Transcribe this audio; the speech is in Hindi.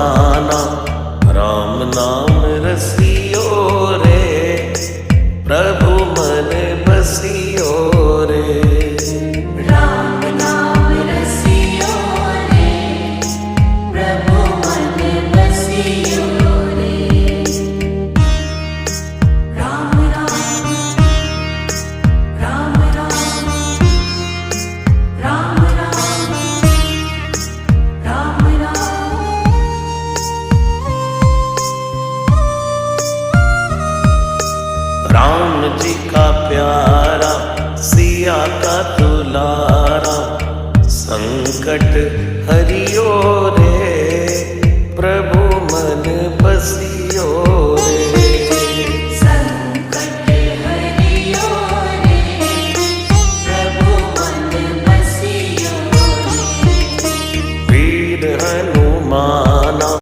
दीवाना, राम नाम रसियो रे, प्रभु मन बसियो रे। राम नाम रसियो रे, प्रभु मन बसियो रे। राम राम राम राम राम राम राम राम। राम जी का प्यारा, सिया का दुलारा, संकट